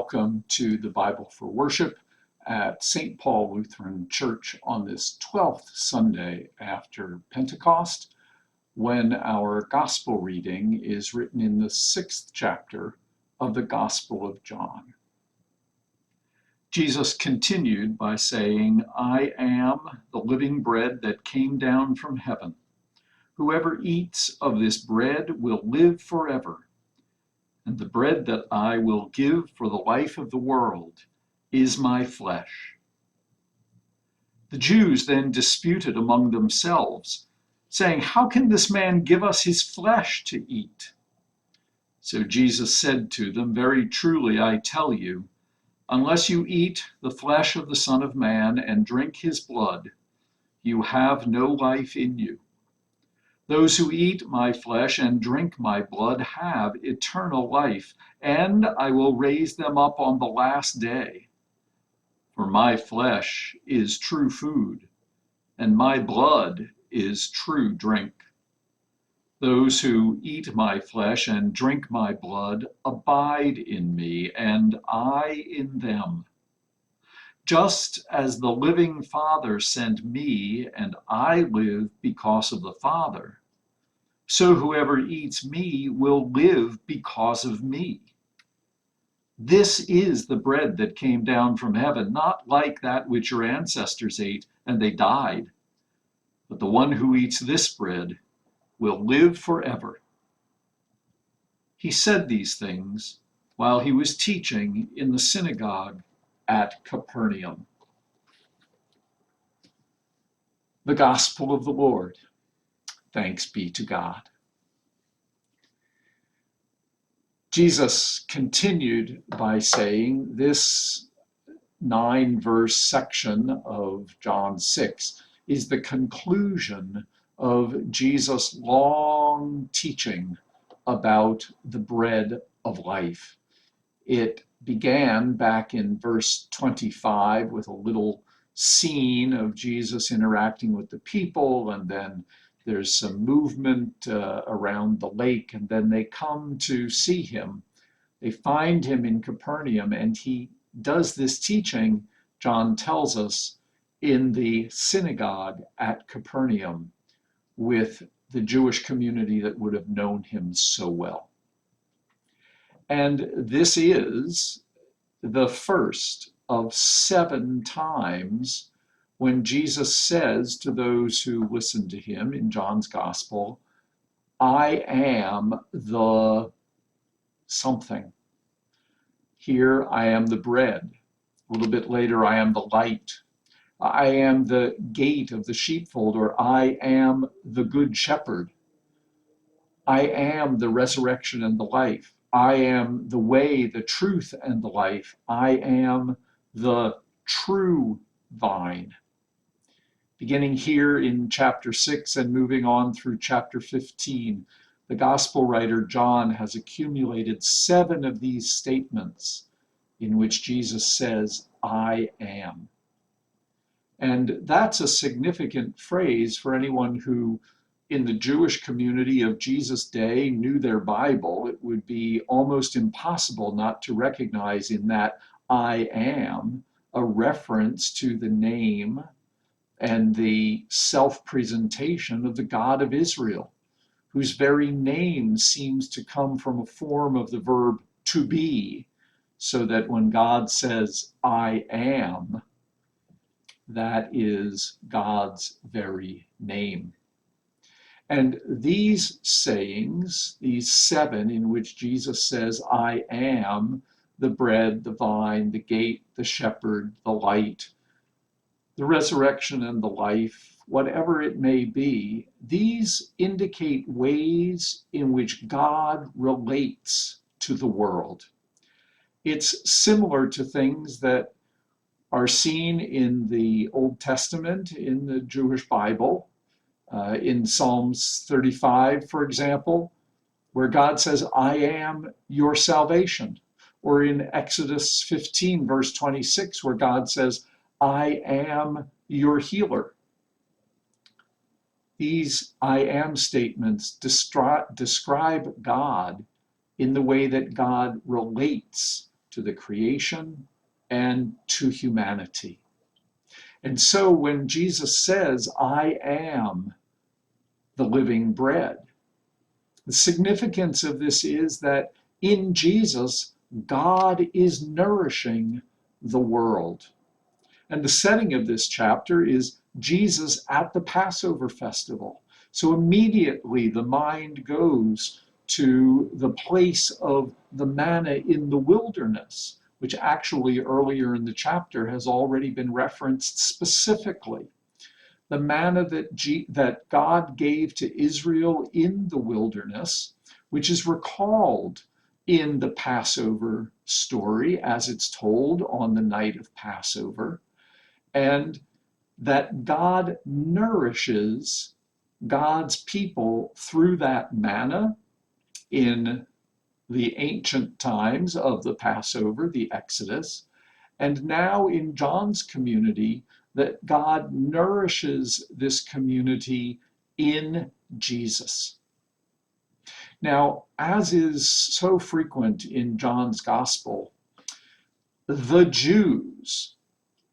welcome to the Bible for Worship at St. Paul Lutheran Church on this 12th Sunday after Pentecost, when our gospel reading is written in the 6th chapter of the Gospel of John. Jesus continued by saying, "I am the living bread that came down from heaven. Whoever eats of this bread will live forever. And the bread that I will give for the life of the world is my flesh." The Jews then disputed among themselves, saying, "How can this man give us his flesh to eat?" So Jesus said to them, "Very truly I tell you, unless you eat the flesh of the Son of Man and drink his blood, you have no life in you. Those who eat my flesh and drink my blood have eternal life, and I will raise them up on the last day. For my flesh is true food, and my blood is true drink. Those who eat my flesh and drink my blood abide in me, and I in them. Just as the living Father sent me, and I live because of the Father, so whoever eats me will live because of me. This is the bread that came down from heaven, not like that which your ancestors ate and they died. But the one who eats this bread will live forever." He said these things while he was teaching in the synagogue at Capernaum. The Gospel of the Lord. Thanks be to God. Jesus continued by saying, this 9-verse section of John 6 is the conclusion of Jesus' long teaching about the bread of life. It began back in verse 25 with a little scene of Jesus interacting with the people, and then there's some movement around the lake, and then they come to see him. They find him in Capernaum, and he does this teaching, John tells us, in the synagogue at Capernaum with the Jewish community that would have known him so well. And this is the first of 7 times when Jesus says to those who listen to him in John's Gospel, "I am the something." Here, "I am the bread." A little bit later, "I am the light." "I am the gate of the sheepfold," or "I am the good shepherd." "I am the resurrection and the life." "I am the way, the truth, and the life." "I am the true vine." Beginning here in chapter 6 and moving on through chapter 15, the gospel writer John has accumulated 7 of these statements in which Jesus says, "I am." And that's a significant phrase for anyone who, in the Jewish community of Jesus' day, knew their Bible. It would be almost impossible not to recognize in that "I am" a reference to the name and the self-presentation of the God of Israel, whose very name seems to come from a form of the verb to be, so that when God says, "I am," that is God's very name. And these sayings, these 7 in which Jesus says, "I am the bread, the vine, the gate, the shepherd, the light, the resurrection and the life," whatever it may be, these indicate ways in which God relates to the world. It's similar to things that are seen in the Old Testament, in the Jewish Bible, in Psalms 35, for example, where God says, "I am your salvation," or in Exodus 15, verse 26, where God says, "I am your healer." These "I am" statements describe God in the way that God relates to the creation, and to humanity. And so when Jesus says, I am the living bread, the significance of this is that in Jesus, God is nourishing the world. And the setting of this chapter is Jesus at the Passover festival. So immediately the mind goes to the place of the manna in the wilderness, which actually earlier in the chapter has already been referenced specifically. The manna that God gave to Israel in the wilderness, which is recalled in the Passover story as it's told on the night of Passover, and that God nourishes God's people through that manna in the ancient times of the Passover, the Exodus, and now in John's community, that God nourishes this community in Jesus. Now, as is so frequent in John's gospel, the Jews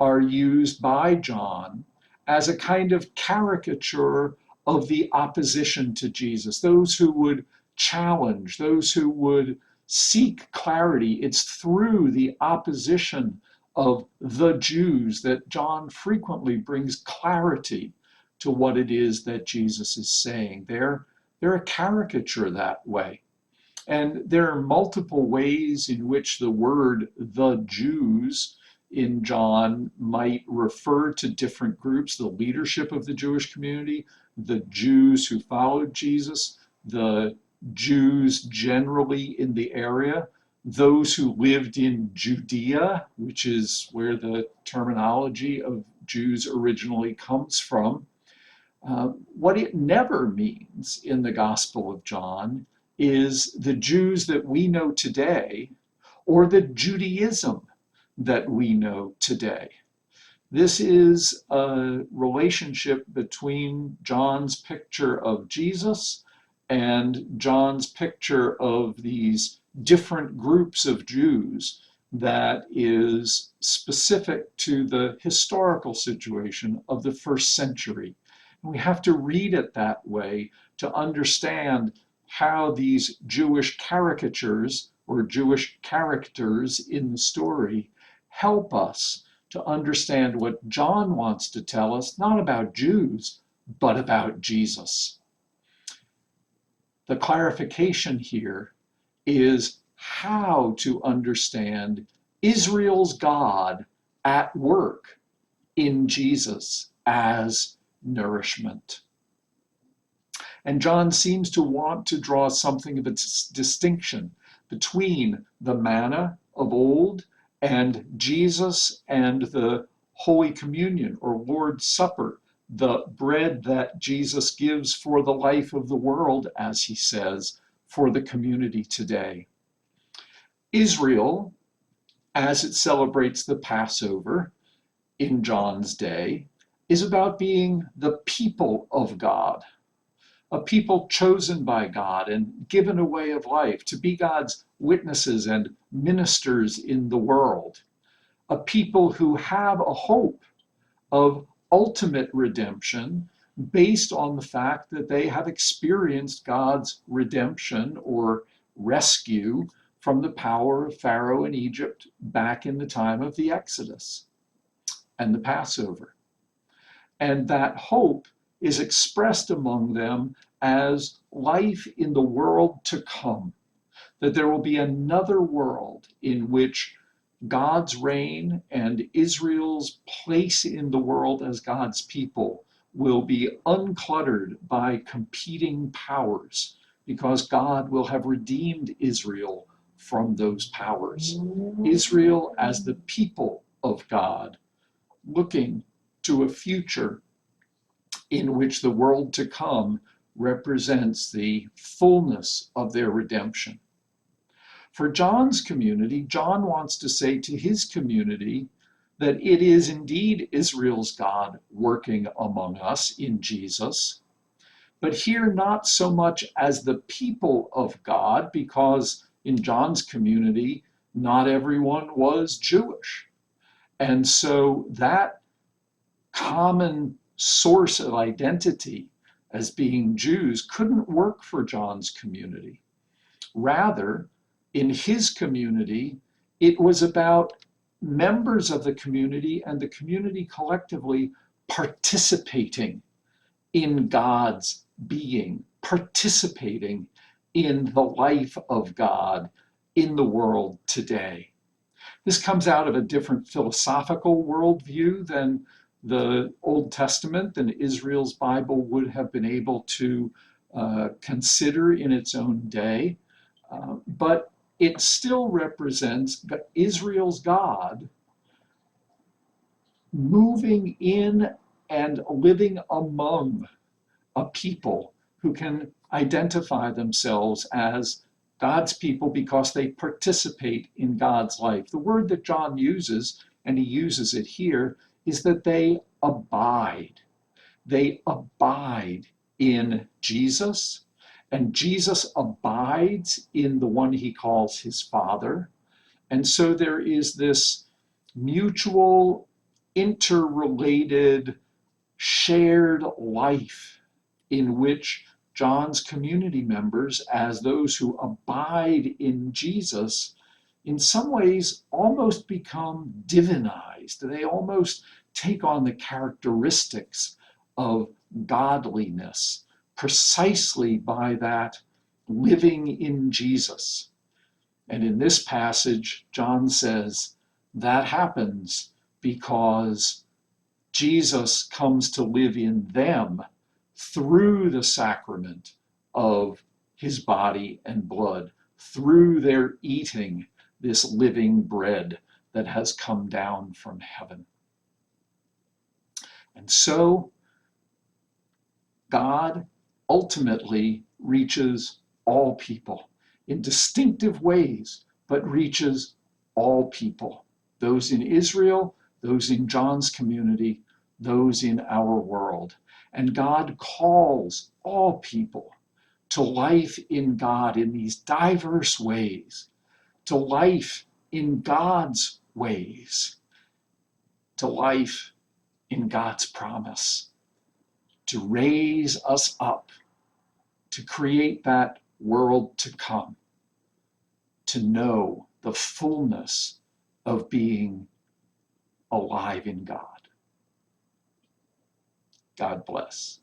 are used by John as a kind of caricature of the opposition to Jesus, those who would challenge, those who would seek clarity. It's through the opposition of the Jews that John frequently brings clarity to what it is that Jesus is saying. They're a caricature that way. And there are multiple ways in which the word the Jews in John might refer to different groups: the leadership of the Jewish community, the Jews who followed Jesus, the Jews generally in the area, those who lived in Judea, which is where the terminology of Jews originally comes from. What it never means in the Gospel of John is the Jews that we know today or the Judaism that we know today. This is a relationship between John's picture of Jesus and John's picture of these different groups of Jews that is specific to the historical situation of the first century. And we have to read it that way to understand how these Jewish caricatures or Jewish characters in the story help us to understand what John wants to tell us, not about Jews, but about Jesus. The clarification here is how to understand Israel's God at work in Jesus as nourishment. And John seems to want to draw something of a distinction between the manna of old and Jesus and the Holy Communion or Lord's Supper, the bread that Jesus gives for the life of the world, as he says, for the community today. Israel, as it celebrates the Passover in John's day, is about being the people of God, a people chosen by God and given a way of life to be God's witnesses and ministers in the world, a people who have a hope of ultimate redemption based on the fact that they have experienced God's redemption or rescue from the power of Pharaoh in Egypt back in the time of the Exodus and the Passover. And that hope is expressed among them as life in the world to come, that there will be another world in which God's reign and Israel's place in the world as God's people will be uncluttered by competing powers, because God will have redeemed Israel from those powers. Israel as the people of God, looking to a future in which the world to come represents the fullness of their redemption. For John's community, John wants to say to his community that it is indeed Israel's God working among us in Jesus, but here not so much as the people of God, because in John's community, Not everyone was Jewish. And so that common source of identity as being Jews couldn't work for John's community. Rather, in his community, it was about members of the community and the community collectively participating in God's being, participating in the life of God in the world today. This comes out of a different philosophical worldview than the Old Testament and Israel's Bible would have been able to consider in its own day. But it still represents Israel's God moving in and living among a people who can identify themselves as God's people because they participate in God's life. The word that John uses, and he uses it here, is that they abide. They abide in Jesus, and Jesus abides in the one he calls his Father. And so there is this mutual, interrelated, shared life in which John's community members, as those who abide in Jesus, in some ways almost become divinized. They almost take on the characteristics of godliness precisely by that living in Jesus. And in this passage, John says that happens because Jesus comes to live in them through the sacrament of his body and blood, through their eating this living bread that has come down from heaven. And so God ultimately reaches all people in distinctive ways, but reaches all people, those in Israel, those in John's community, those in our world. And God calls all people to life in God in these diverse ways, to life in God's ways, to life in God's promise, to raise us up, to create that world to come, to know the fullness of being alive in God. God bless.